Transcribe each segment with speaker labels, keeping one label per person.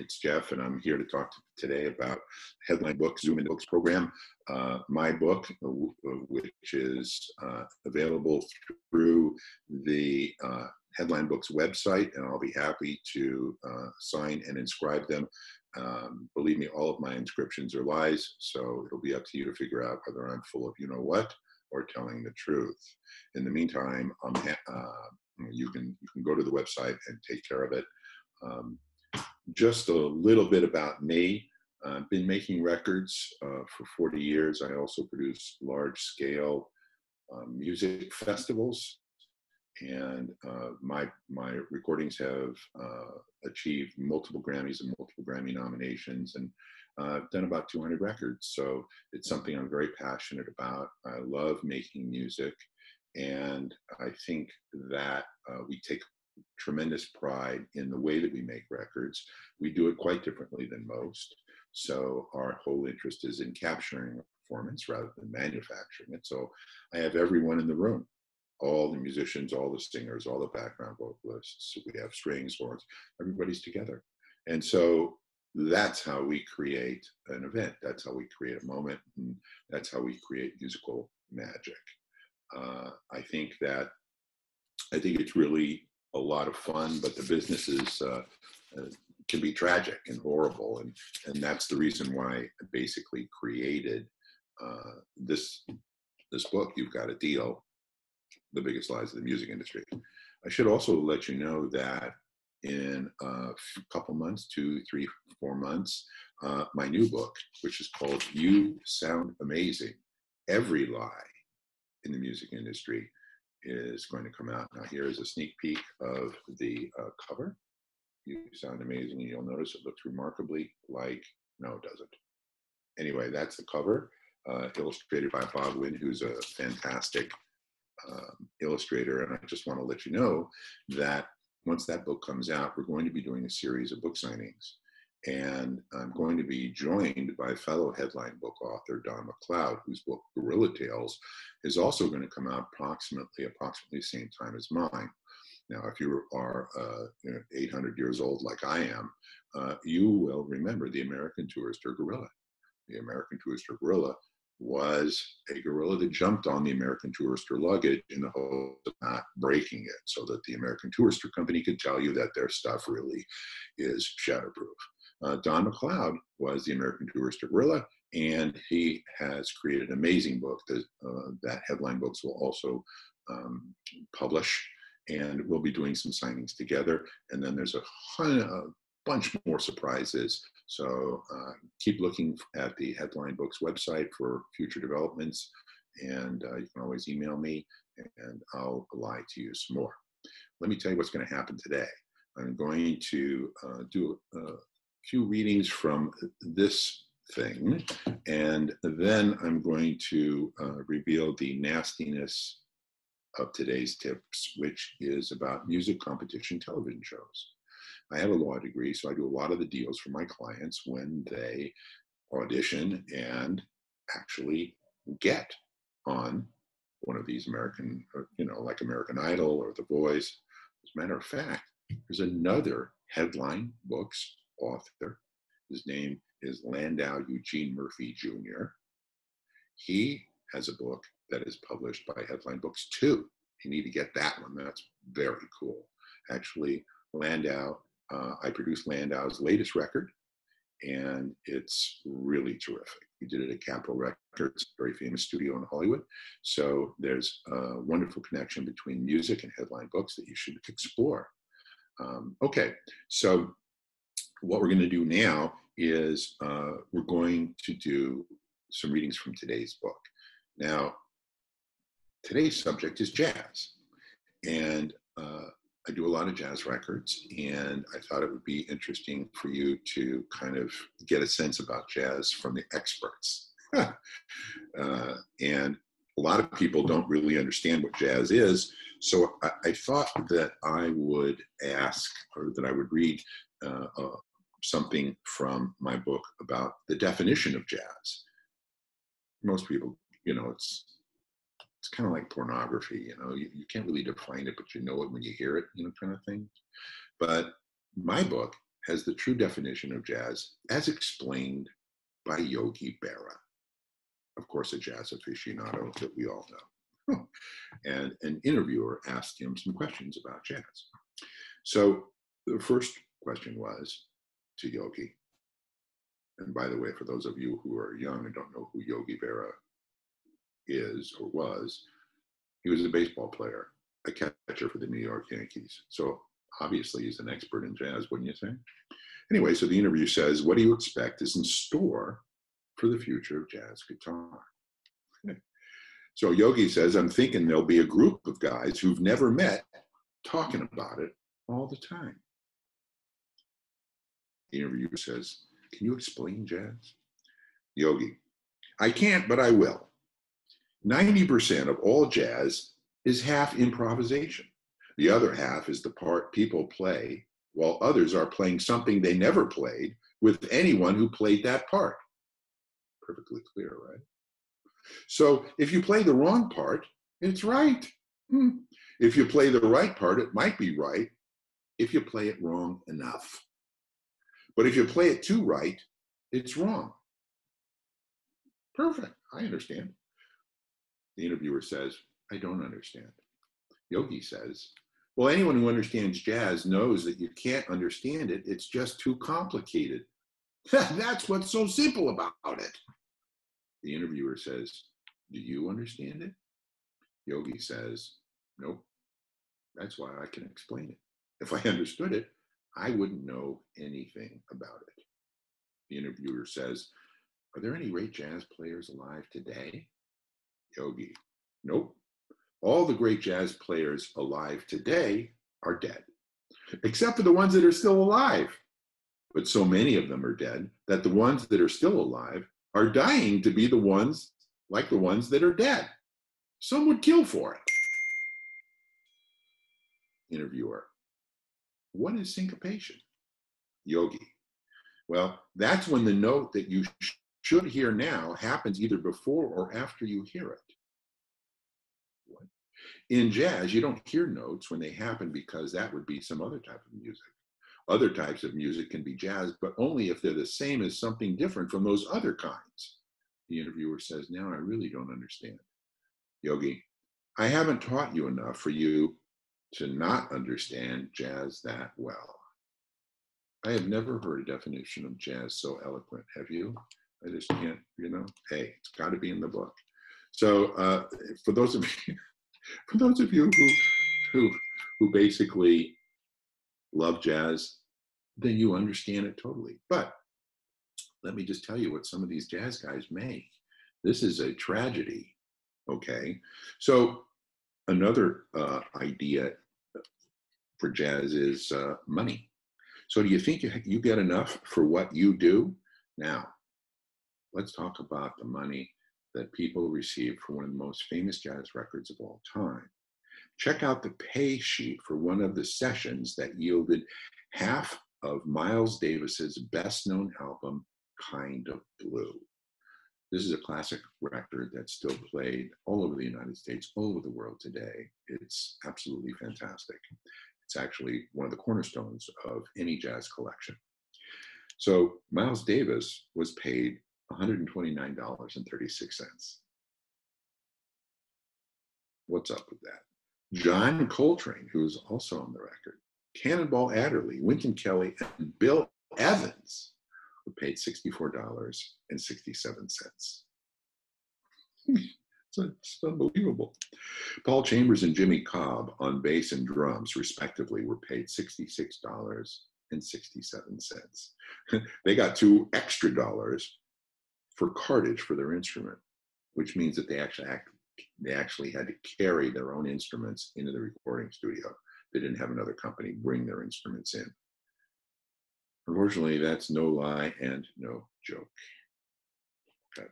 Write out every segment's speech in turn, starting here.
Speaker 1: It's Jeff, and I'm here to talk today about Headline Books, Zoom into Books program. My book, which is available through the Headline Books website, and I'll be happy to sign and inscribe them. Believe me, all of my inscriptions are lies, so it'll be up to you to figure out whether I'm full of you-know-what or telling the truth. In the meantime, you can go to the website and take care of it. Just a little bit about me. I've been making records for 40 years. I also produce large-scale music festivals, and my recordings have achieved multiple Grammys and multiple Grammy nominations, and I've done about 200 records. So it's something I'm very passionate about. I love making music, and I think that we take tremendous pride in the way that we make records. We do it quite differently than most. So our whole interest is in capturing a performance rather than manufacturing it. So I have everyone in the room, all the musicians, all the singers, all the background vocalists. We have strings, horns, everybody's together. And so that's how we create an event. That's how we create a moment. And that's how we create musical magic. I think it's really a lot of fun, but the business is can be tragic and horrible, and that's the reason why I basically created this book. You've Got a Deal: The Biggest Lies of the Music Industry. I should also let you know that in a couple months, 2, 3, 4 months, my new book, which is called You Sound Amazing: Every Lie in the Music Industry, is going to come out. Now here is a sneak peek of the cover. You Sound Amazing, and you'll notice it looks remarkably like, no, it doesn't. Anyway, that's the cover, illustrated by Bob Wynn, who's a fantastic illustrator. And I just want to let you know that once that book comes out, we're going to be doing a series of book signings. And I'm going to be joined by fellow headline book author Don McLeod, whose book Gorilla Tales is also going to come out approximately the same time as mine. Now, if you are 800 years old like I am, you will remember the American Tourister gorilla. The American Tourister gorilla was a gorilla that jumped on the American Tourister luggage in the hope of not breaking it, so that the American Tourister company could tell you that their stuff really is shatterproof. Don McLeod was the American Tourister gorilla, and he has created an amazing book that Headline Books will also publish, and we'll be doing some signings together. And then there's a bunch more surprises. So keep looking at the Headline Books website for future developments, and you can always email me, and I'll lie to you some more. Let me tell you what's going to happen today. I'm going to do a few readings from this thing, and then I'm going to reveal the nastiness of today's tips, which is about music competition television shows. I have a law degree, so I do a lot of the deals for my clients when they audition and actually get on one of these American, like American Idol or The Voice. As a matter of fact, there's another Headline Books author. His name is Landau Eugene Murphy Jr. He has a book that is published by Headline Books too. You need to get that one. That's very cool. Actually, Landau, I produced Landau's latest record, and it's really terrific. We did it at Capitol Records, a very famous studio in Hollywood. So there's a wonderful connection between music and Headline Books that you should explore. Okay, so what we're going to do now is we're going to do some readings from today's book. Now, today's subject is jazz, and I do a lot of jazz records, and I thought it would be interesting for you to kind of get a sense about jazz from the experts. And a lot of people don't really understand what jazz is, so I thought that I would ask, or that I would read something from my book about the definition of jazz. Most people, it's kind of like pornography, you can't really define it, but you know it when you hear it, kind of thing. But my book as the true definition of jazz as explained by Yogi Berra, of course, a jazz aficionado that we all know. And an interviewer asked him some questions about jazz. So the first question was to Yogi. And by the way, for those of you who are young and don't know who Yogi Berra is or was, he was a baseball player, a catcher for the New York Yankees. So obviously he's an expert in jazz, wouldn't you say? Anyway, so the interview says, what do you expect is in store for the future of jazz guitar? So Yogi says, I'm thinking there'll be a group of guys who've never met talking about it all the time. The interviewer says, can you explain jazz? Yogi, I can't, but I will. 90% of all jazz is half improvisation. The other half is the part people play while others are playing something they never played with anyone who played that part. Perfectly clear, right? So if you play the wrong part, it's right. If you play the right part, it might be right if you play it wrong enough. But if you play it too right, it's wrong. Perfect, I understand. The interviewer says, I don't understand. Yogi says, well, anyone who understands jazz knows that you can't understand it. It's just too complicated. That's what's so simple about it. The interviewer says, do you understand it? Yogi says, nope. That's why I can explain it. If I understood it, I wouldn't know anything about it. The interviewer says, are there any great jazz players alive today? Yogi, nope. All the great jazz players alive today are dead, except for the ones that are still alive. But so many of them are dead that the ones that are still alive are dying to be the ones like the ones that are dead. Some would kill for it. Interviewer, what is syncopation? Yogi, well, that's when the note that you should hear now happens either before or after you hear it. What? In jazz, you don't hear notes when they happen because that would be some other type of music. Other types of music can be jazz, but only if they're the same as something different from those other kinds. The interviewer says, now I really don't understand. Yogi, I haven't taught you enough for you to not understand jazz that well. I have never heard a definition of jazz so eloquent. Have you? I just can't, hey, it's got to be in the book. So for those of you who basically love jazz, then you understand it totally. But let me just tell you what some of these jazz guys make. This is a tragedy, okay? So another idea for jazz is money. So do you think you get enough for what you do? Now, let's talk about the money that people receive for one of the most famous jazz records of all time. Check out the pay sheet for one of the sessions that yielded half of Miles Davis's best-known album, Kind of Blue. This is a classic record that's still played all over the United States, all over the world today. It's absolutely fantastic. It's actually one of the cornerstones of any jazz collection. So Miles Davis was paid $129.36. What's up with that? John Coltrane, who is also on the record, Cannonball Adderley, Wynton Kelly, and Bill Evans were paid $64.67. It's unbelievable. Paul Chambers and Jimmy Cobb on bass and drums, respectively, were paid $66.67. They got $2 extra for cartage for their instrument, which means that they actually had to carry their own instruments into the recording studio. They didn't have another company bring their instruments in. Unfortunately, that's no lie and no joke. Okay.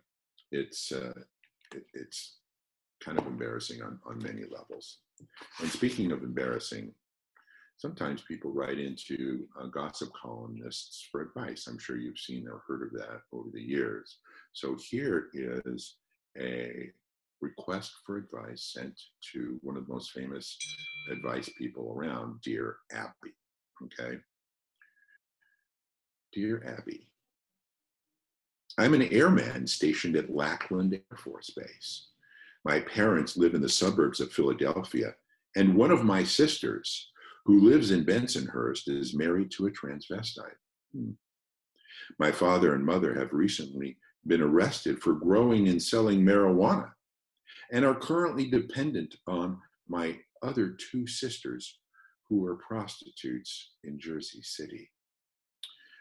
Speaker 1: It's kind of embarrassing on many levels. And speaking of embarrassing, sometimes people write into gossip columnists for advice. I'm sure you've seen or heard of that over the years. So here is a request for advice sent to one of the most famous advice people around, Dear Abby. Okay. Dear Abby, I'm an airman stationed at Lackland Air Force Base. My parents live in the suburbs of Philadelphia, and one of my sisters, who lives in Bensonhurst, is married to a transvestite. My father and mother have recently been arrested for growing and selling marijuana and are currently dependent on my other two sisters who are prostitutes in Jersey City.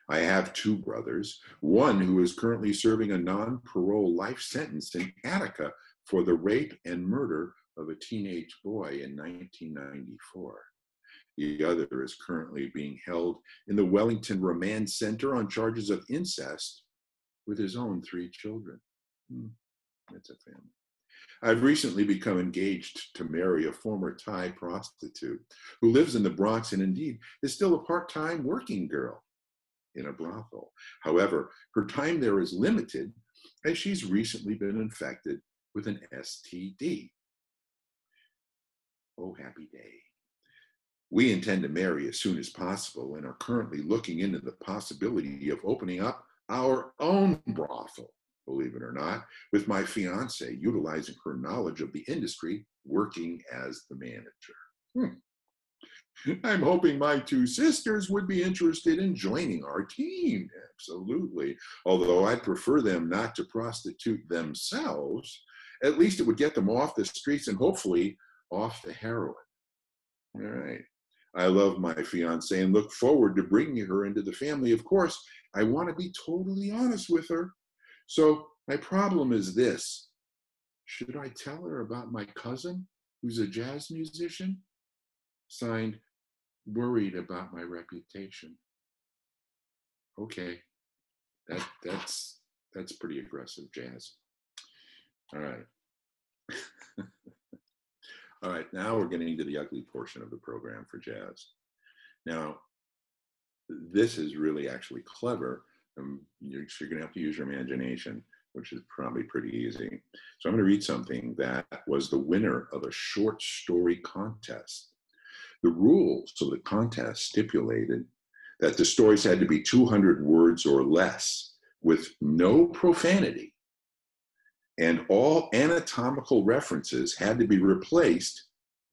Speaker 1: I have two brothers, one who is currently serving a non-parole life sentence in Attica for the rape and murder of a teenage boy in 1994. The other is currently being held in the Wellington Remand Center on charges of incest with his own three children. That's a family. I've recently become engaged to marry a former Thai prostitute who lives in the Bronx and indeed is still a part-time working girl in a brothel. However, her time there is limited as she's recently been infected with an STD. Oh, happy day. We intend to marry as soon as possible and are currently looking into the possibility of opening up our own brothel, believe it or not, with my fiance utilizing her knowledge of the industry, working as the manager. I'm hoping my two sisters would be interested in joining our team. Absolutely. Although I'd prefer them not to prostitute themselves, at least it would get them off the streets and hopefully off the heroin. All right. I love my fiance and look forward to bringing her into the family. Of course, I want to be totally honest with her. So my problem is this. Should I tell her about my cousin, who's a jazz musician? Signed, worried about my reputation. Okay, that's pretty aggressive, Jazz. All right. All right, now we're getting into the ugly portion of the program for Jazz. Now, this is really actually clever. You're going to have to use your imagination, which is probably pretty easy. So I'm going to read something that was the winner of a short story contest. The rules of the contest stipulated that the stories had to be 200 words or less with no profanity, and all anatomical references had to be replaced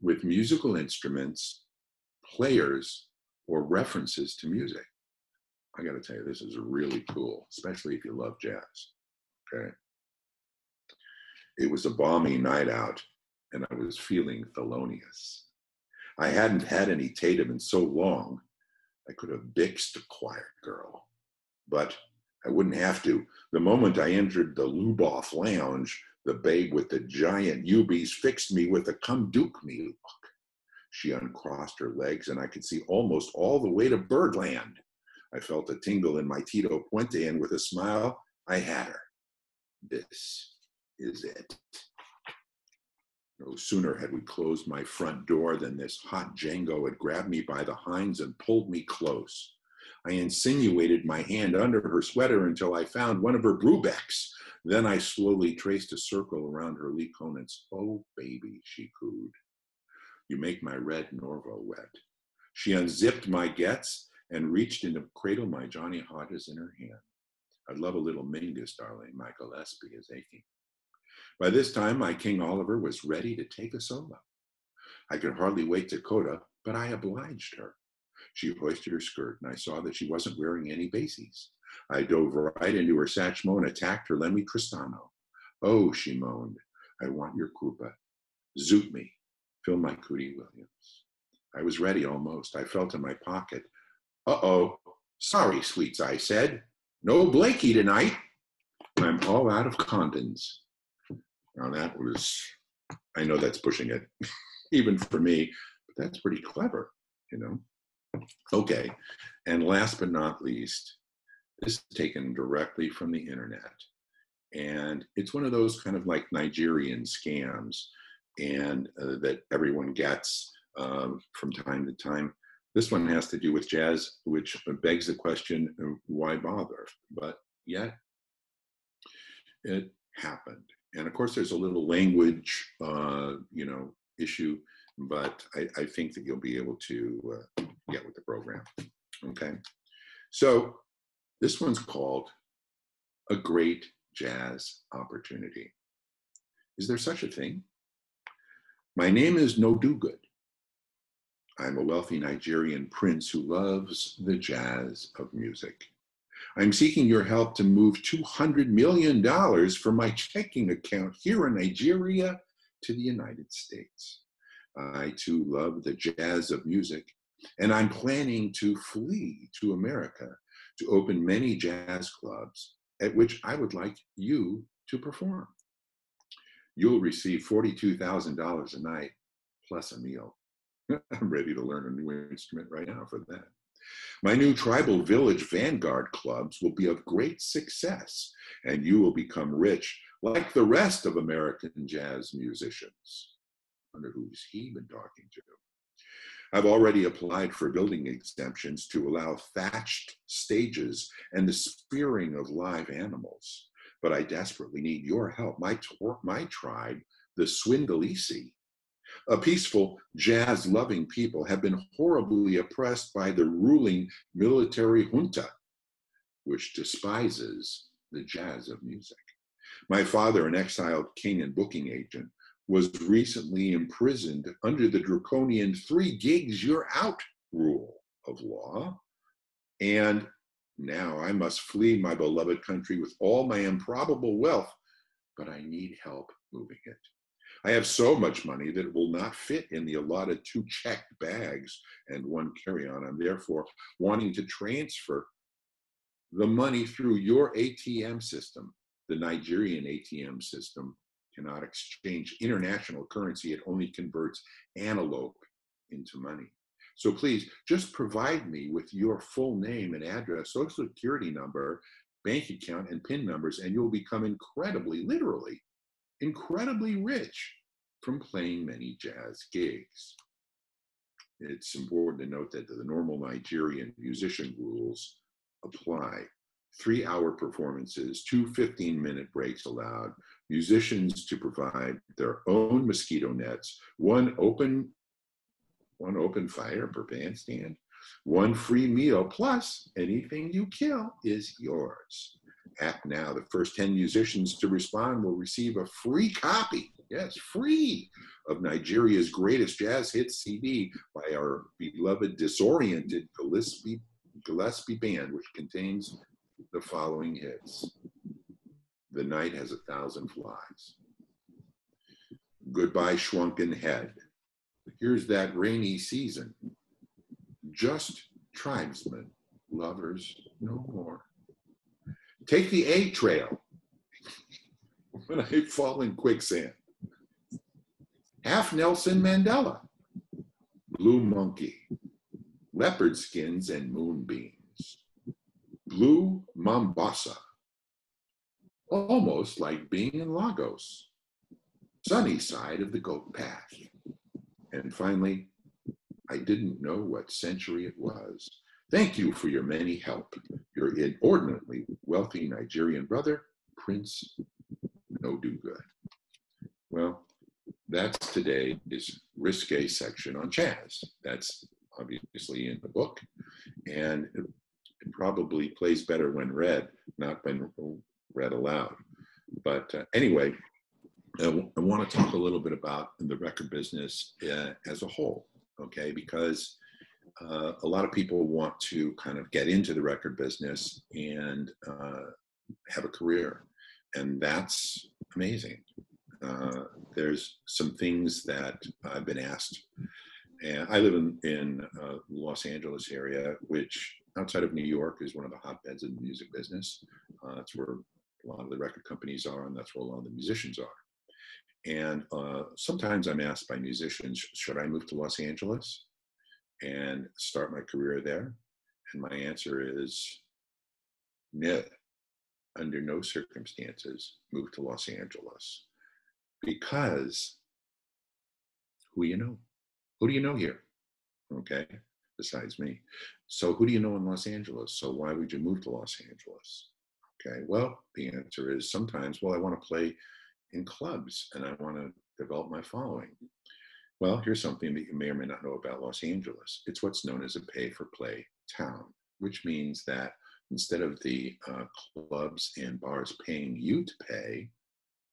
Speaker 1: with musical instruments, players, or references to music. I got to tell you, this is really cool, especially if you love jazz, okay? It was a balmy night out, and I was feeling thelonious. I hadn't had any Tatum in so long, I could have bixed a quiet girl. But I wouldn't have to. The moment I entered the Luboff lounge, the babe with the giant UBs fixed me with a come duke me look. She uncrossed her legs and I could see almost all the way to Birdland. I felt a tingle in my Tito Puente and with a smile, I had her. This is it. No sooner had we closed my front door than this hot Django had grabbed me by the hinds and pulled me close. I insinuated my hand under her sweater until I found one of her Brubecks. Then I slowly traced a circle around her Lee Conants. Oh, baby, she cooed. You make my red Norvo wet. She unzipped my Getz and reached in to cradle my Johnny Hodges in her hand. I'd love a little Mingus, darling. My Gillespie is aching. By this time, my King Oliver was ready to take a solo. I could hardly wait to coda, but I obliged her. She hoisted her skirt, and I saw that she wasn't wearing any basies. I dove right into her Satchmo and attacked her Lemmy Tristano. Oh, she moaned, I want your Krupa. Zoot me. Fill my Cootie Williams. I was ready almost. I felt in my pocket. Uh-oh. Sorry, sweets, I said. No Blakey tonight. I'm all out of condoms. Now that was, I know that's pushing it, even for me, but that's pretty clever, you know? Okay, and last but not least, this is taken directly from the internet. And it's one of those kind of like Nigerian scams and that everyone gets from time to time. This one has to do with jazz, which begs the question, why bother? But yet, it happened. And of course, there's a little language, issue, but I think that you'll be able to get with the program. Okay, so This one's called A Great Jazz Opportunity. Is there such a thing? My name is No Do Good. I'm a wealthy Nigerian prince who loves the jazz of music. I'm seeking your help to move $200 million from my checking account here in Nigeria to the United States. I too love the jazz of music, and I'm planning to flee to America to open many jazz clubs at which I would like you to perform. You'll receive $42,000 a night plus a meal. I'm ready to learn a new instrument right now for that. My new tribal village vanguard clubs will be of great success, and you will become rich like the rest of American jazz musicians. I wonder who's he been talking to. I've already applied for building exemptions to allow thatched stages and the spearing of live animals, but I desperately need your help. My tribe, the Swindalisi, a peaceful, jazz-loving people, have been horribly oppressed by the ruling military junta, which despises the jazz of music. My father, an exiled king and booking agent, was recently imprisoned under the draconian 3 gigs you're out rule of law. And now I must flee my beloved country with all my improbable wealth, but I need help moving it. I have so much money that it will not fit in the allotted 2 checked bags and 1 carry-on. I'm therefore wanting to transfer the money through your ATM system. The Nigerian ATM system cannot exchange international currency. It only converts antelope into money. So please just provide me with your full name and address, social security number, bank account, and PIN numbers, and you'll become incredibly, literally, incredibly rich from playing many jazz gigs. It's important to note that the normal Nigerian musician rules apply. 3-hour performances, 2 15-minute breaks allowed, musicians to provide their own mosquito nets, one open fire per bandstand, 1 free meal, plus anything you kill is yours. Act now. The first 10 musicians to respond will receive a free copy, yes, free, of Nigeria's greatest jazz hits CD by our beloved Disoriented Gillespie Band, which contains the following hits. The Night Has 1,000 Flies. Goodbye Shrunken Head. Here's That Rainy Season. Just Tribesmen, Lovers No More. Take the A Trail. When I Fall in Quicksand. Half Nelson Mandela. Blue Monkey. Leopard Skins and Moonbeams. Blue Mombasa. Almost Like Being in Lagos. Sunny Side of the Goat Path. And finally, I Didn't Know What Century It Was. Thank you for your many help. Your inordinately wealthy Nigerian brother, Prince No Do Good. Well, that's today's risque section on jazz. That's obviously in the book, and it probably plays better when read, not when read aloud. But anyway, I want to talk a little bit about the record business as a whole, okay? Because a lot of people want to kind of get into the record business and have a career, and that's amazing. There's some things that I've been asked, and I live in Los Angeles area, which outside of New York is one of the hotbeds of the music business. That's where a lot of the record companies are, and that's where a lot of the musicians are. And sometimes I'm asked by musicians, should I move to Los Angeles and start my career there? And my answer is no, under no circumstances move to Los Angeles. Because who you know? Who do you know here? Okay, besides me. So who do you know in Los Angeles? So why would you move to Los Angeles? Okay, well, the answer is sometimes, well, I want to play in clubs and I want to develop my following. Well, here's something that you may or may not know about Los Angeles. It's what's known as a pay-for-play town, which means that instead of the clubs and bars paying you to pay,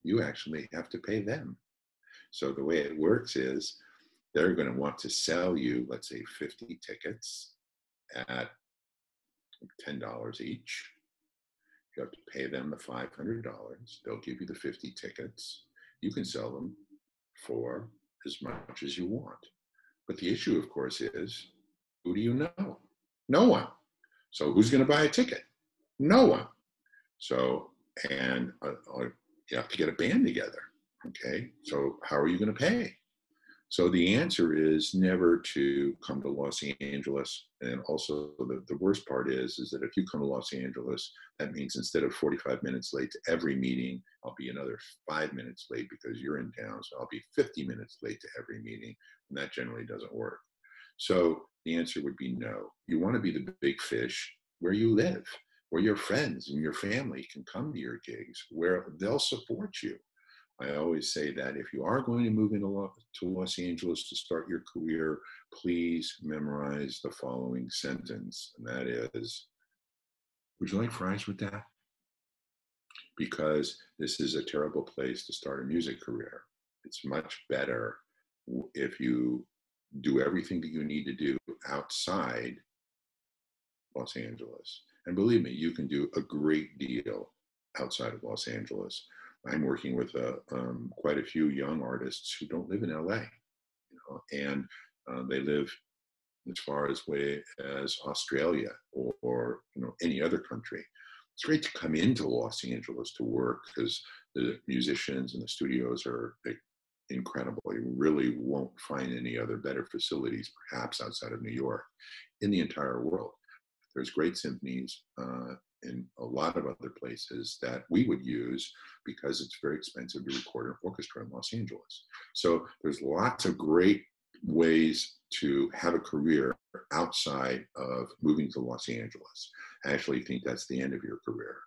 Speaker 1: you actually have to pay them. So the way it works is they're going to want to sell you, let's say, 50 tickets at $10 each. You have to pay them the $500. They'll give you the 50 tickets. You can sell them for as much as you want. But the issue, of course, is who do you know? No one. So who's going to buy a ticket? No one. So, and you have to get a band together. Okay. So how are you going to pay? So the answer is never to come to Los Angeles. And also the worst part is that if you come to Los Angeles, that means instead of 45 minutes late to every meeting, I'll be another 5 minutes late because you're in town. So I'll be 50 minutes late to every meeting. And that generally doesn't work. So the answer would be no. You want to be the big fish where you live, where your friends and your family can come to your gigs, where they'll support you. I always say that if you are going to move to Los Angeles to start your career, please memorize the following sentence, and that is, would you like fries with that? Because this is a terrible place to start a music career. It's much better if you do everything that you need to do outside Los Angeles. And believe me, you can do a great deal outside of Los Angeles. I'm working with quite a few young artists who don't live in LA, and they live as far away as Australia or any other country. It's great to come into Los Angeles to work because the musicians and the studios are incredible. You really won't find any other better facilities, perhaps outside of New York, in the entire world. There's great symphonies in a lot of other places that we would use because it's very expensive to record an orchestra in Los Angeles. So there's lots of great ways to have a career outside of moving to Los Angeles. I actually think that's the end of your career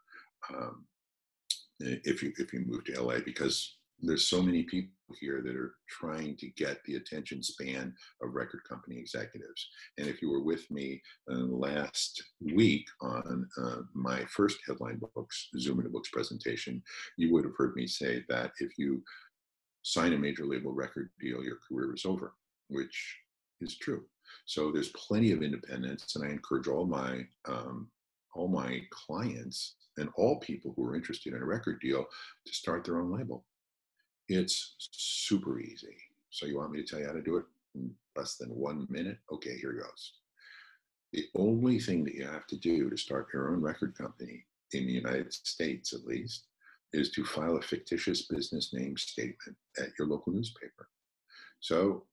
Speaker 1: if you move to LA, because there's so many people here that are trying to get the attention span of record company executives. And if you were with me last week on my first Headline Books, Zoom into Books presentation, you would have heard me say that if you sign a major label record deal, your career is over, which is true. So there's plenty of independence, and I encourage all my clients and all people who are interested in a record deal to start their own label. It's super easy. So you want me to tell you how to do it in less than 1 minute? Okay, here goes. The only thing that you have to do to start your own record company, in the United States at least, is to file a fictitious business name statement at your local newspaper. So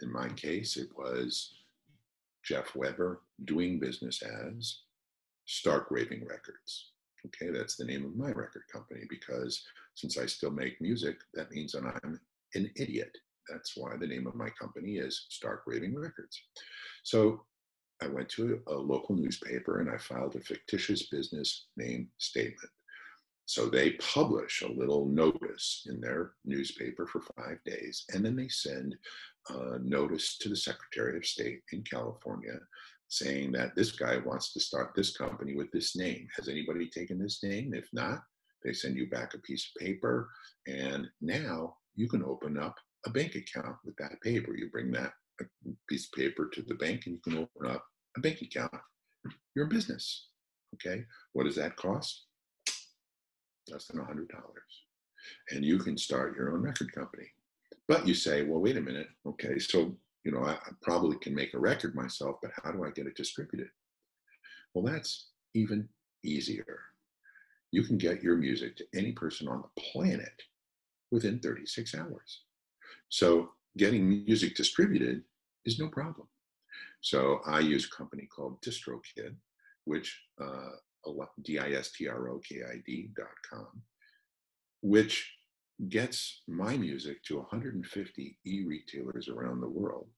Speaker 1: in my case, it was Jeff Weber doing business as Stark Raving Records. Okay, that's the name of my record company, because since I still make music, that means that I'm an idiot. That's why the name of my company is Stark Raving Records. So I went to a local newspaper and I filed a fictitious business name statement. So they publish a little notice in their newspaper for 5 days, and then they send a notice to the Secretary of State in California saying that this guy wants to start this company with this name. Has anybody taken this name? If not, they send you back a piece of paper, and now you can open up a bank account with that paper. You bring that piece of paper to the bank and you can open up a bank account. You're in business. Okay, what does that cost? Less than $100. And you can start your own record company. But you say, well, wait a minute. Okay, so I probably can make a record myself, but how do I get it distributed? Well, that's even easier. You can get your music to any person on the planet within 36 hours. So getting music distributed is no problem. So I use a company called DistroKid, which distrokid.com, which gets my music to 150 e-retailers around the world.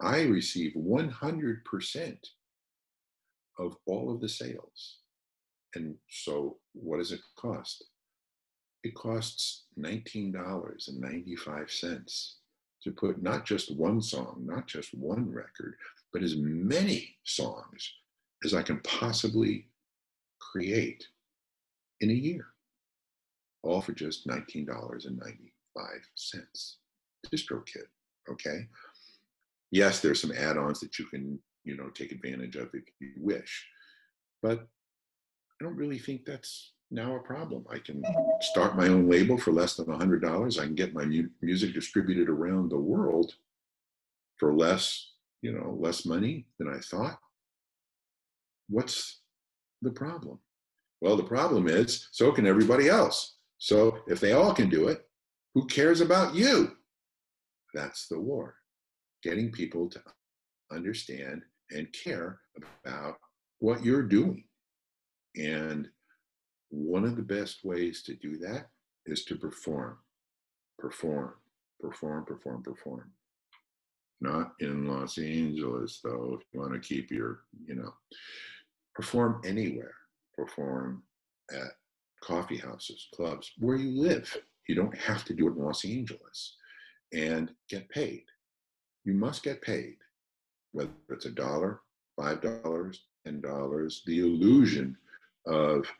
Speaker 1: I receive 100% of all of the sales. And so what does it cost? It costs $19.95 to put not just one song, not just one record, but as many songs as I can possibly create in a year, all for just $19.95. DistroKid, okay? Yes, there's some add-ons that you can, take advantage of if you wish, but I don't really think that's now a problem. I can start my own label for less than $100. I can get my music distributed around the world for less money than I thought. What's the problem? Well, the problem is so can everybody else. So if they all can do it, who cares about you? That's the war. Getting people to understand and care about what you're doing. And one of the best ways to do that is to perform, perform, perform, perform, perform. Not in Los Angeles, though, if you want to keep perform anywhere. Perform at coffee houses, clubs, where you live. You don't have to do it in Los Angeles. And get paid. You must get paid, whether it's $1, $5, $10. The illusion of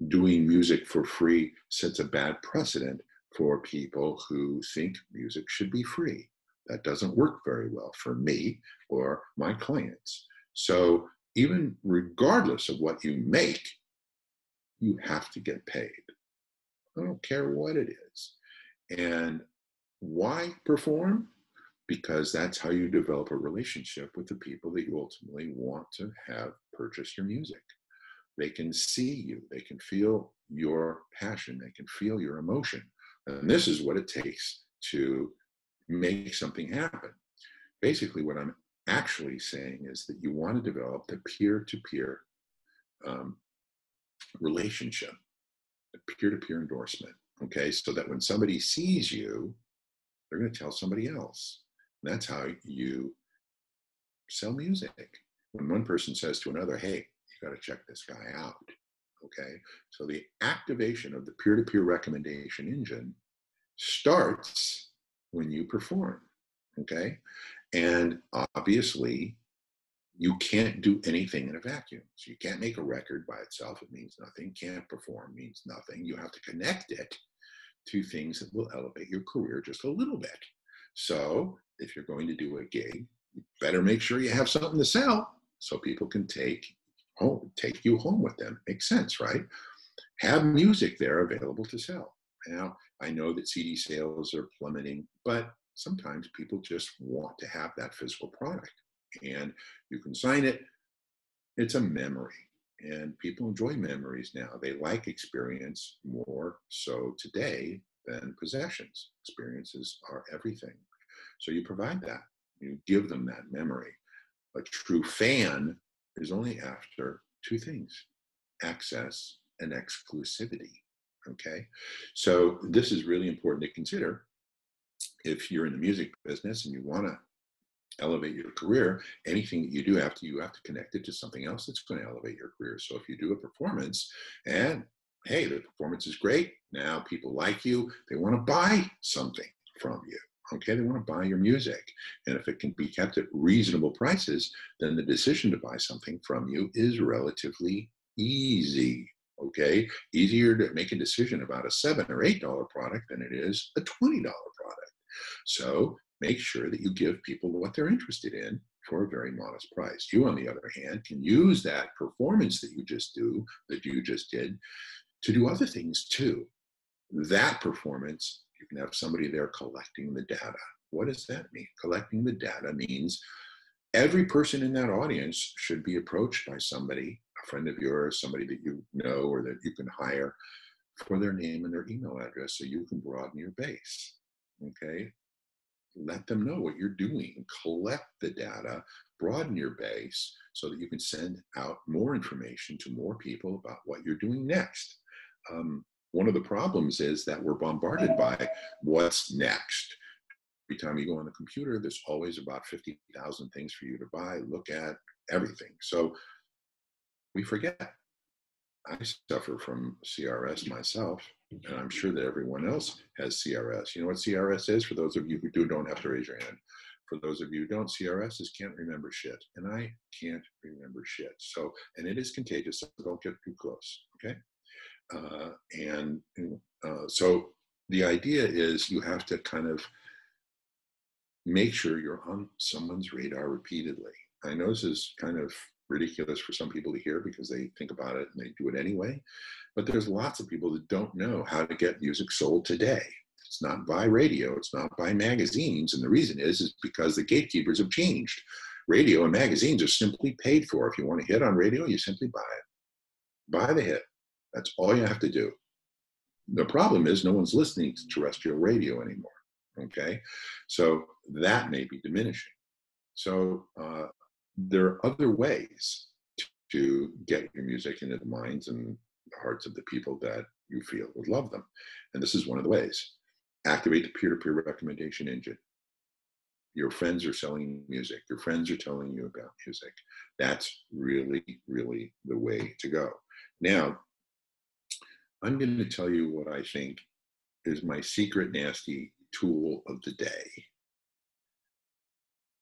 Speaker 1: doing music for free sets a bad precedent for people who think music should be free. That doesn't work very well for me or my clients. So even regardless of what you make, you have to get paid. I don't care what it is. And why perform? Because that's how you develop a relationship with the people that you ultimately want to have purchase your music. They can see you, they can feel your passion, they can feel your emotion. And this is what it takes to make something happen. Basically, what I'm actually saying is that you want to develop the peer-to-peer relationship, the peer-to-peer endorsement, okay? So that when somebody sees you, they're going to tell somebody else. And that's how you sell music. When one person says to another, hey, you got to check this guy out, okay? So the activation of the peer-to-peer recommendation engine starts when you perform, okay? And obviously, you can't do anything in a vacuum. So you can't make a record by itself. It means nothing. Can't perform means nothing. You have to connect it to things that will elevate your career just a little bit. So if you're going to do a gig, you better make sure you have something to sell so people can take you home with them. Makes sense, right? Have music there available to sell. Now, I know that CD sales are plummeting, but sometimes people just want to have that physical product. And you can sign it. It's a memory. And people enjoy memories now. They like experience more so today than possessions. Experiences are everything. So you provide that. You give them that memory. A true fan is only after two things: access and exclusivity. Okay? So this is really important to consider if you're in the music business and you want to elevate your career. Anything that you do you have to connect it to something else that's going to elevate your career. So if you do a performance and hey, the performance is great, now people like you, they want to buy something from you. Okay, they want to buy your music. And if it can be kept at reasonable prices, then the decision to buy something from you is relatively easy. Okay, easier to make a decision about a $7 or $8 product than it is a $20 product. So make sure that you give people what they're interested in for a very modest price. You, on the other hand, can use that performance that you just did to do other things too. That performance, you can have somebody there collecting the data. What does that mean? Collecting the data means every person in that audience should be approached by somebody, a friend of yours, somebody that you know or that you can hire, for their name and their email address so you can broaden your base. Okay? Let them know what you're doing. Collect the data, broaden your base so that you can send out more information to more people about what you're doing next. One of the problems is that we're bombarded by what's next. Every time you go on the computer, there's always about 50,000 things for you to buy, look at, everything. So we forget. I suffer from CRS myself, and I'm sure that everyone else has CRS. You know what CRS is? For those of you who don't have to raise your hand. for those of you who don't, CRS is can't remember shit. And I can't remember shit. So, and it is contagious, so don't get too close, okay? So the idea is you have to kind of make sure you're on someone's radar repeatedly. I know this is kind of ridiculous for some people to hear because they think about it and they do it anyway, but there's lots of people that don't know how to get music sold today. It's not by radio, it's not by magazines, and the reason is because the gatekeepers have changed. Radio and magazines are simply paid for. If you want a hit on radio, you simply buy it. Buy the hit. That's all you have to do. The problem is no one's listening to terrestrial radio anymore, okay? So that may be diminishing. So there are other ways to get your music into the minds and the hearts of the people that you feel would love them. And this is one of the ways. Activate the peer-to-peer recommendation engine. Your friends are selling music. Your friends are telling you about music. That's really, really the way to go. Now, I'm going to tell you what I think is my secret nasty tool of the day.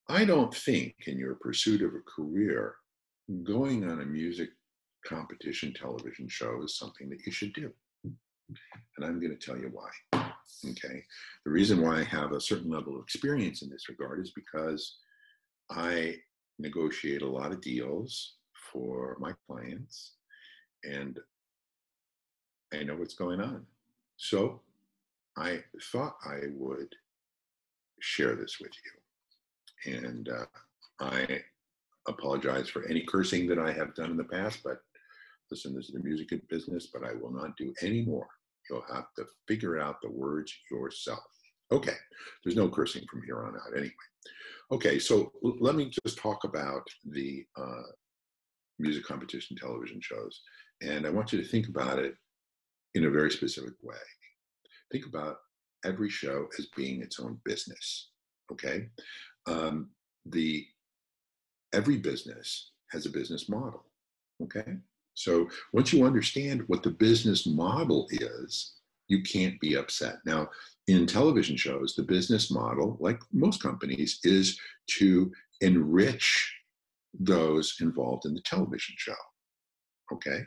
Speaker 1: I don't think in your pursuit of a career, going on a music competition television show is something that you should do. And I'm going to tell you why. Okay. The reason why I have a certain level of experience in this regard is because I negotiate a lot of deals for my clients and I know what's going on. So I thought I would share this with you. And I apologize for any cursing that I have done in the past, but listen, this is the music business, but I will not do any more. You'll have to figure out the words yourself. Okay, there's no cursing from here on out anyway. Okay, so let me just talk about the music competition television shows. And I want you to think about it in a very specific way. Think about every show as being its own business, okay? Every business has a business model, okay? So once you understand what the business model is, you can't be upset. Now, in television shows, the business model, like most companies, is to enrich those involved in the television show, okay?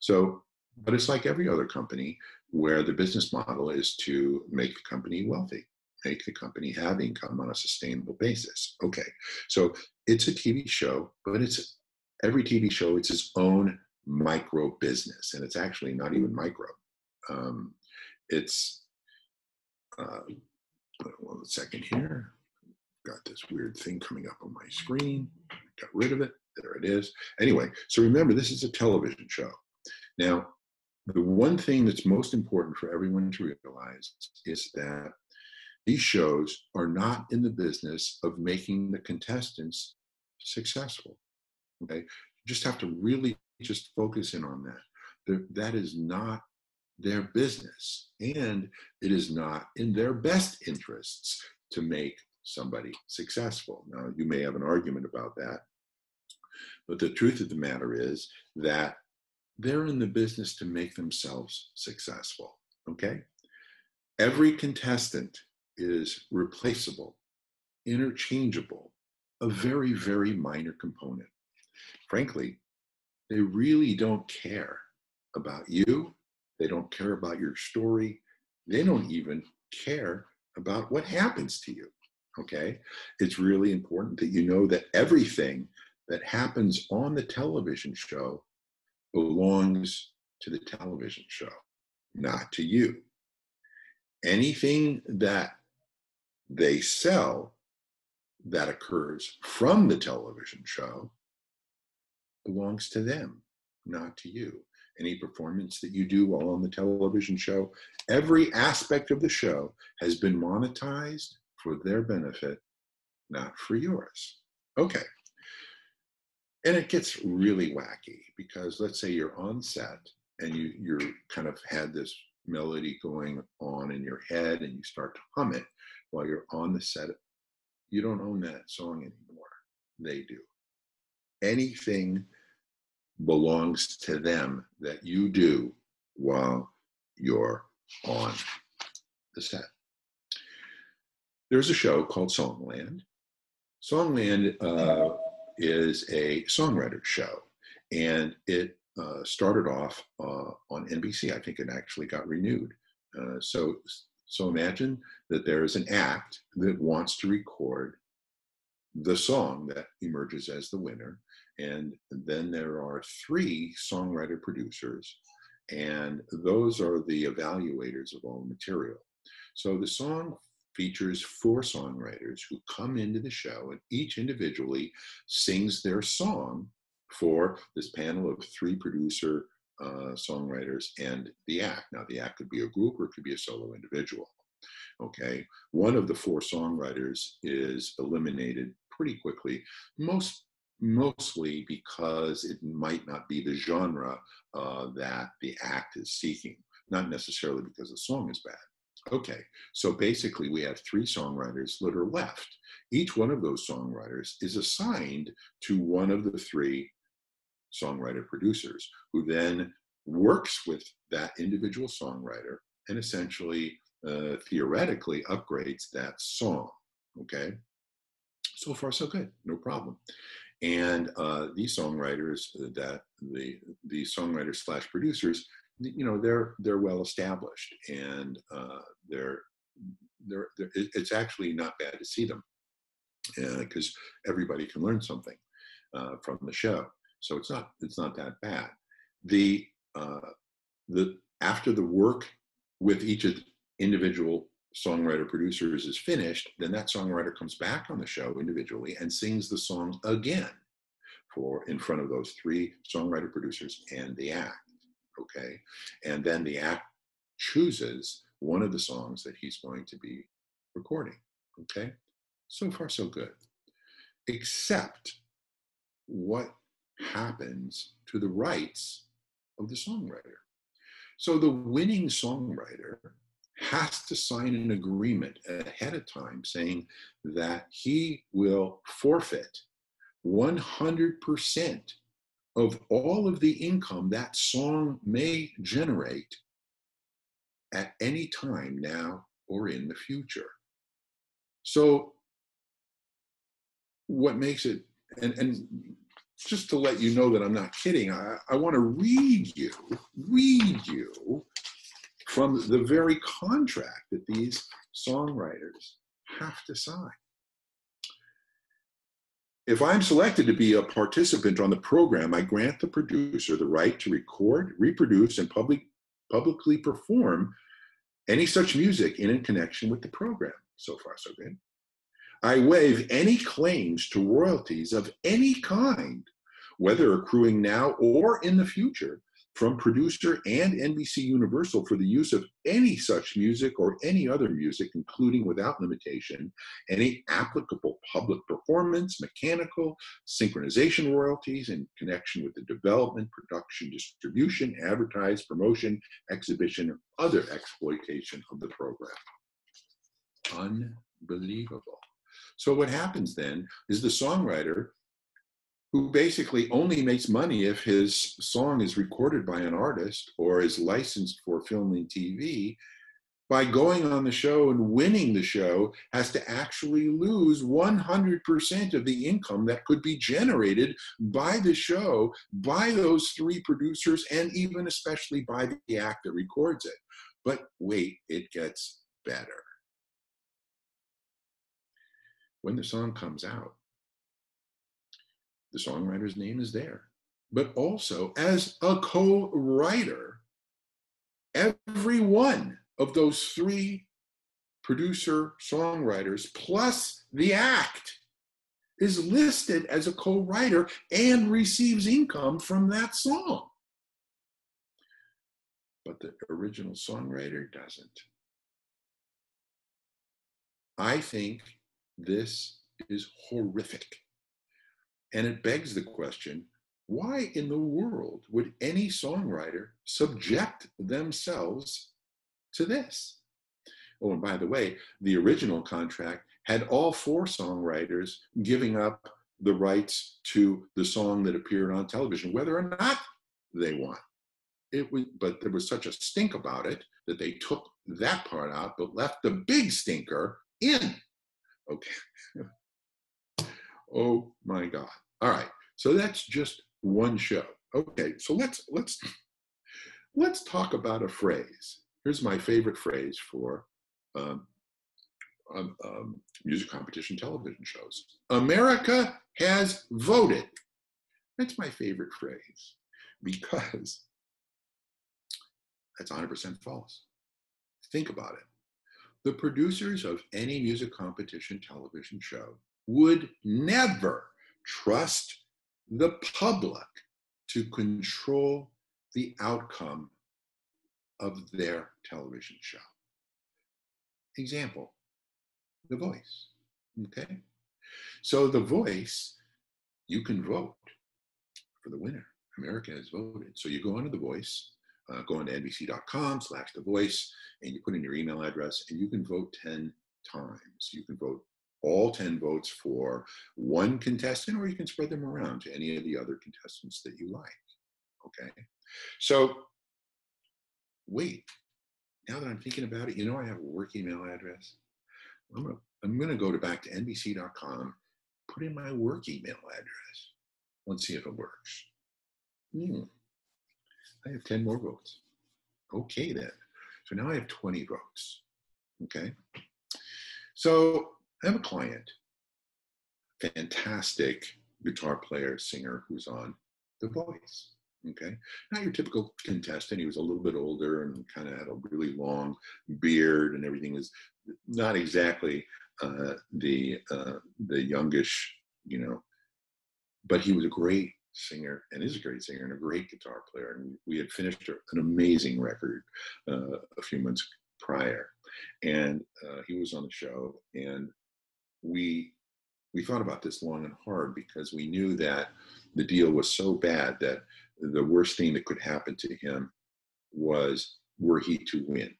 Speaker 1: So, but it's like every other company where the business model is to make the company wealthy, make the company have income on a sustainable basis. Okay, so it's a TV show, but it's every TV show, it's its own micro business, and it's actually not even micro. One second here. Got this weird thing coming up on my screen. Got rid of it. There it is. Anyway, so remember, this is a television show. Now, the one thing that's most important for everyone to realize is that these shows are not in the business of making the contestants successful. Okay, you just have to really just focus in on that. That is not their business, and it is not in their best interests to make somebody successful. Now, you may have an argument about that, but the truth of the matter is that they're in the business to make themselves successful, okay? Every contestant is replaceable, interchangeable, a very, very minor component. Frankly, they really don't care about you. They don't care about your story. They don't even care about what happens to you, okay? It's really important that you know that everything that happens on the television show belongs to the television show, not to you. Anything that they sell that occurs from the television show belongs to them, not to you. Any performance that you do while on the television show, every aspect of the show has been monetized for their benefit, not for yours. Okay. And it gets really wacky because let's say you're on set and you're kind of had this melody going on in your head and you start to hum it while you're on the set. You don't own that song anymore. They do. Anything belongs to them that you do while you're on the set. There's a show called Songland, Songland is a songwriter show, and it started off on NBC. I think it actually got renewed. So imagine that there is an act that wants to record the song that emerges as the winner, and then there are three songwriter producers, and those are the evaluators of all material. So the song features four songwriters who come into the show and each individually sings their song for this panel of three producer songwriters and the act. Now, the act could be a group or it could be a solo individual. Okay, one of the four songwriters is eliminated pretty quickly, mostly because it might not be the genre that the act is seeking, not necessarily because the song is bad. Okay, so basically we have three songwriters that are left. Each one of those songwriters is assigned to one of the three songwriter producers, who then works with that individual songwriter and essentially theoretically upgrades that song. Okay, so far so good, no problem. And these songwriters, that the songwriters slash producers, you know, they're well established, and it's actually not bad to see them, because everybody can learn something from the show. So it's not that bad. The after the work with each of the individual songwriter producers is finished, then that songwriter comes back on the show individually and sings the song again in front of those three songwriter producers and the act. Okay, and then the act chooses one of the songs that he's going to be recording. Okay, so far so good, except what happens to the rights of the songwriter. So the winning songwriter has to sign an agreement ahead of time saying that he will forfeit 100% of all of the income that song may generate at any time now or in the future. So what makes it, and just to let you know that I'm not kidding, I want to read you from the very contract that these songwriters have to sign. If I'm selected to be a participant on the program, I grant the producer the right to record, reproduce, and publicly perform any such music in connection with the program. So far, so good. I waive any claims to royalties of any kind, whether accruing now or in the future, from producer and NBC Universal for the use of any such music or any other music, including without limitation, any applicable public performance, mechanical, synchronization royalties in connection with the development, production, distribution, advertise, promotion, exhibition, or other exploitation of the program. Unbelievable. So what happens then is the songwriter, who basically only makes money if his song is recorded by an artist or is licensed for film and TV, by going on the show and winning the show, has to actually lose 100% of the income that could be generated by the show, by those three producers, and even especially by the act that records it. But wait, it gets better. When the song comes out, the songwriter's name is there, but also as a co-writer, every one of those three producer songwriters plus the act is listed as a co-writer and receives income from that song. But the original songwriter doesn't. I think this is horrific. And it begs the question, why in the world would any songwriter subject themselves to this? Oh, and by the way, the original contract had all four songwriters giving up the rights to the song that appeared on television, whether or not they won. But there was such a stink about it that they took that part out, but left the big stinker in. Okay. Oh my God. All right. So that's just one show. Okay. So let's talk about a phrase. Here's my favorite phrase for um, music competition television shows. America has voted. That's my favorite phrase because that's 100% false. Think about it. The producers of any music competition television show would never trust the public to control the outcome of their television show. Example, The Voice. Okay. So The Voice, you can vote for the winner. America has voted. So you go onto The Voice, go onto NBC.com/The Voice, and you put in your email address, and you can vote 10 times. You can vote all 10 votes for one contestant, or you can spread them around to any of the other contestants that you like. Okay. So wait, now that I'm thinking about it, you know, I have a work email address. I'm gonna go back to NBC.com, put in my work email address. Let's see if it works. I have 10 more votes. Okay, then. So now I have 20 votes. Okay. So I have a client, fantastic guitar player, singer who's on The Voice. Okay. Not your typical contestant. He was a little bit older and kind of had a really long beard, and everything was not exactly the youngish, you know, but he was a great singer and is a great singer and a great guitar player. And we had finished an amazing record a few months prior, and he was on the show, and we thought about this long and hard because we knew that the deal was so bad that the worst thing that could happen to him was were he to win.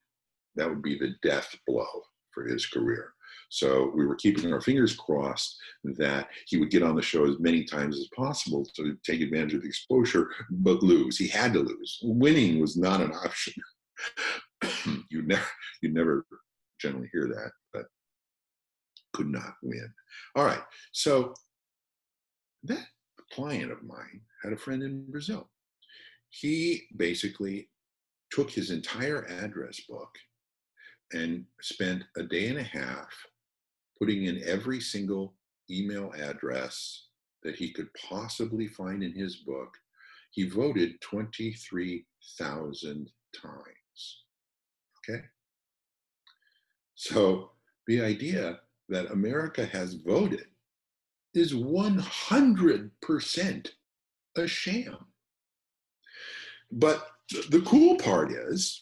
Speaker 1: That would be the death blow for his career. So we were keeping our fingers crossed that he would get on the show as many times as possible to take advantage of the exposure, but lose. He had to lose. Winning was not an option. you never generally hear that, but could not win. All right. So that client of mine had a friend in Brazil. He basically took his entire address book and spent a day and a half putting in every single email address that he could possibly find in his book. He voted 23,000 times. Okay? So the idea that America has voted is 100% a sham. But the cool part is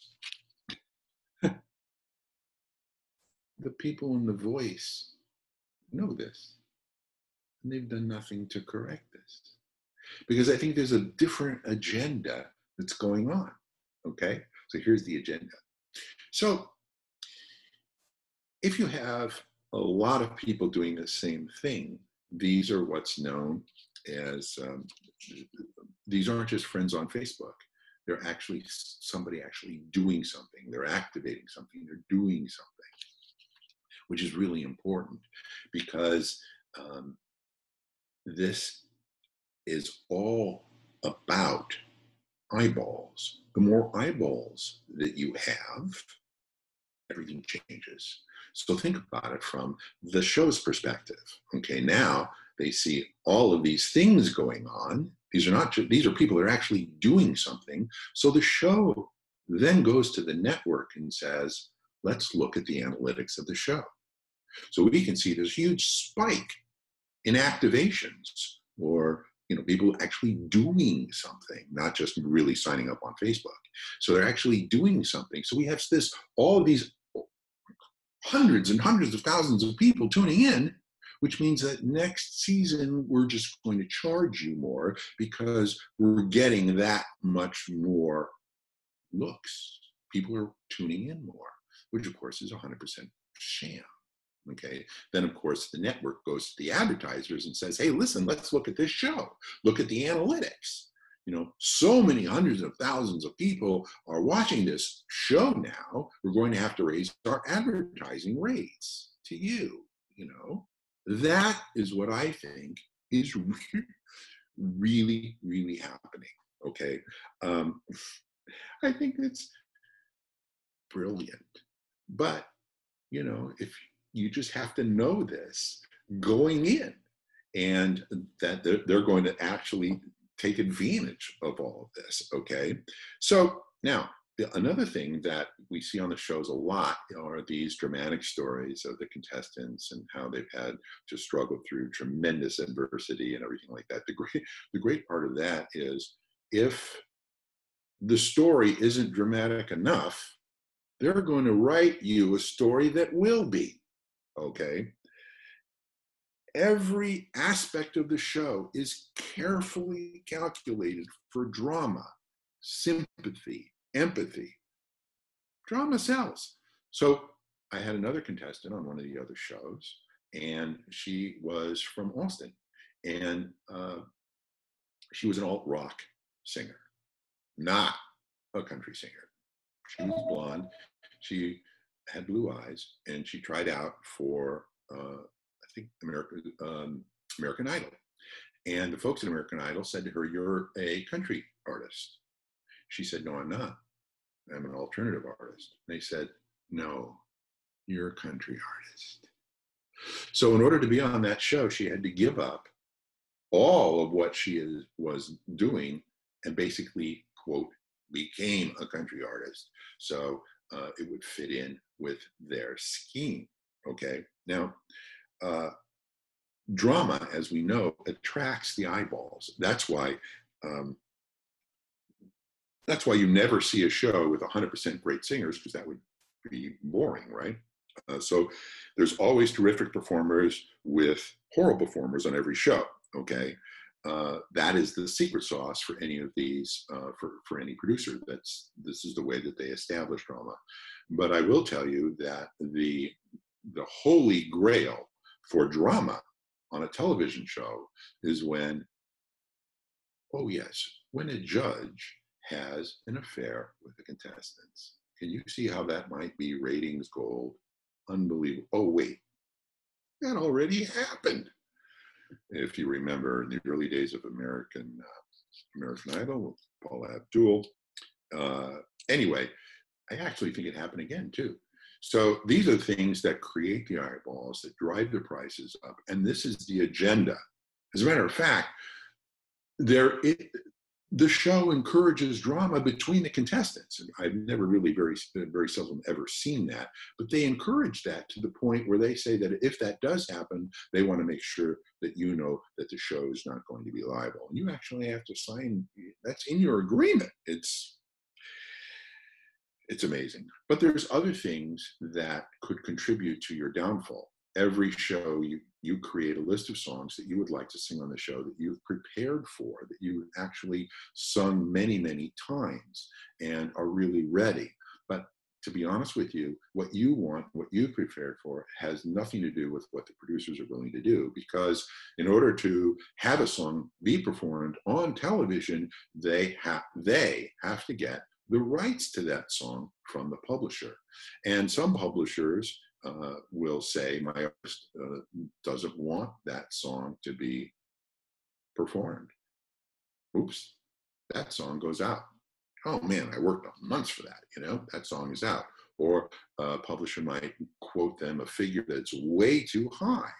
Speaker 1: the people in The Voice know this, and they've done nothing to correct this. Because I think there's a different agenda that's going on. Okay? So here's the agenda. So if you have a lot of people doing the same thing, these are what's known as, these aren't just friends on Facebook. They're actually somebody actually doing something. They're activating something. They're doing something, which is really important because this is all about eyeballs. The more eyeballs that you have, everything changes. So think about it from the show's perspective. Okay, now they see all of these things going on. These are people that are actually doing something. So the show then goes to the network and says, let's look at the analytics of the show. So we can see this huge spike in activations, or people actually doing something, not just really signing up on Facebook. So they're actually doing something. So we have all of these hundreds and hundreds of thousands of people tuning in, which means that next season we're just going to charge you more because we're getting that much more looks. People are tuning in more, which of course is 100% sham. Okay. Then of course the network goes to the advertisers and says, hey, listen, let's look at this show. Look at the analytics. So many hundreds of thousands of people are watching this show now. We're going to have to raise our advertising rates to you. That is what I think is really, really happening. Okay. Um, I think it's brilliant. But, if you just have to know this going in, and that they're going to actually take advantage of all of this. Okay. So now, another thing that we see on the shows a lot are these dramatic stories of the contestants and how they've had to struggle through tremendous adversity and everything like that. The great part of that is, if the story isn't dramatic enough, they're going to write you a story that will be. Okay. Every aspect of the show is carefully calculated for drama, sympathy, empathy. Drama sells. So I had another contestant on one of the other shows, and she was from Austin, and she was an alt rock singer, not a country singer. She was blonde. She had blue eyes, and she tried out for I think American Idol. And the folks at American Idol said to her, "You're a country artist." She said, "No, I'm not. I'm an alternative artist." And they said, "No, you're a country artist." So in order to be on that show, she had to give up all of what was doing, and basically, quote, became a country artist. So it would fit in with their scheme. Okay. Now, drama, as we know, attracts the eyeballs. Um, that's why you never see a show with 100% great singers, because that would be boring, right? So there's always terrific performers with horrible performers on every show. Okay. That is the secret sauce for any of these, for any producer. This is the way that they establish drama. But I will tell you that the holy grail for drama on a television show is when, oh yes, when a judge has an affair with the contestants. Can you see how that might be ratings gold? Unbelievable. Oh wait, that already happened. If you remember, in the early days of American Idol with Paula Abdul. Anyway, I actually think it happened again too. So these are things that create the eyeballs, that drive the prices up, and this is the agenda. As a matter of fact, the show encourages drama between the contestants. And I've never really very seldom ever seen that, but they encourage that to the point where they say that if that does happen, they want to make sure that you know that the show is not going to be liable. And you actually have to sign, that's in your agreement. It's amazing. But there's other things that could contribute to your downfall. Every show, you create a list of songs that you would like to sing on the show, that you've prepared for, that you've actually sung many, many times and are really ready. But to be honest with you, what you want, what you've prepared for, has nothing to do with what the producers are willing to do. Because in order to have a song be performed on television, they have to get the rights to that song from the publisher. And some publishers will say, my artist doesn't want that song to be performed. Oops, that song goes out. Oh man, I worked on months for that, that song is out. Or a publisher might quote them a figure that's way too high.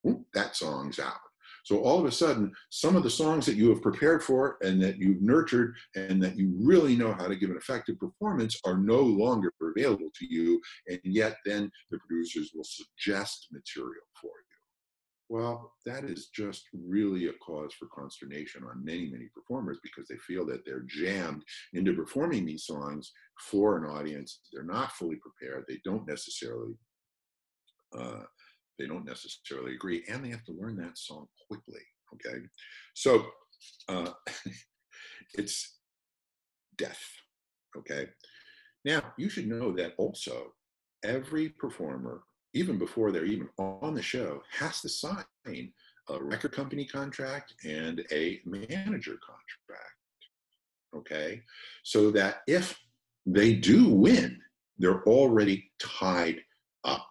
Speaker 1: Oop, that song's out. So all of a sudden, some of the songs that you have prepared for and that you've nurtured and that you really know how to give an effective performance are no longer available to you. And yet then the producers will suggest material for you. Well, that is just really a cause for consternation on many, many performers, because they feel that they're jammed into performing these songs for an audience. They're not fully prepared. They don't necessarily agree, and they have to learn that song quickly. Okay, so it's death. Okay, now you should know that also every performer, even before they're even on the show, has to sign a record company contract and a manager contract. Okay, so that if they do win, they're already tied up.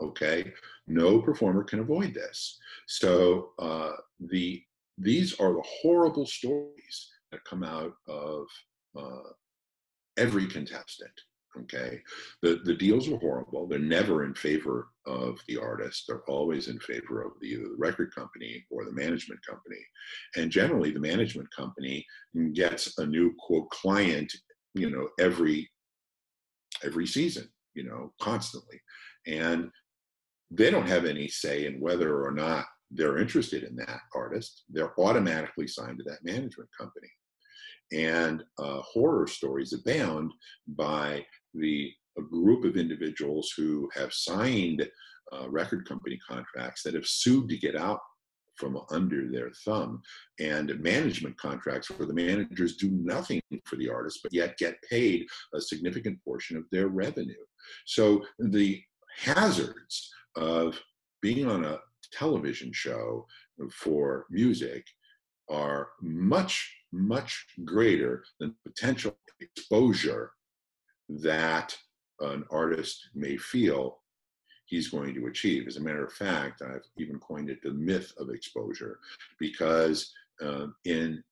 Speaker 1: Okay, no performer can avoid this. So these are the horrible stories that come out of uh, every contestant. Okay, the deals are horrible. They're never in favor of the artist. They're always in favor of either the record company or the management company. And generally, the management company gets a new quote client, every season, constantly. And they don't have any say in whether or not they're interested in that artist. They're automatically signed to that management company. And horror stories abound by a group of individuals who have signed record company contracts that have sued to get out from under their thumb, and management contracts where the managers do nothing for the artist but yet get paid a significant portion of their revenue. So the hazards of being on a television show for music are much, much greater than potential exposure that an artist may feel he's going to achieve. As a matter of fact, I've even coined it the myth of exposure, because in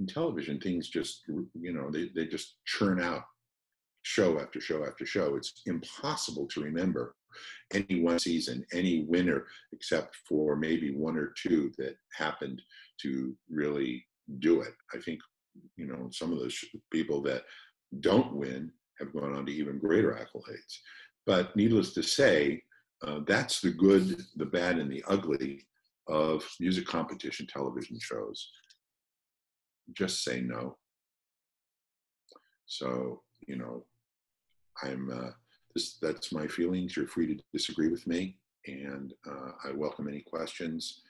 Speaker 1: television, things just, they just churn out show after show after show. It's impossible to remember any one season, any winner, except for maybe one or two that happened to really do it. I think, some of those people that don't win have gone on to even greater accolades. But needless to say, that's the good, the bad, and the ugly of music competition television shows. Just say no. So, that's my feelings. You're free to disagree with me, and I welcome any questions,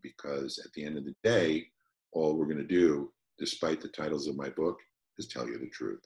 Speaker 1: because at the end of the day, all we're going to do, despite the titles of my book, is tell you the truth.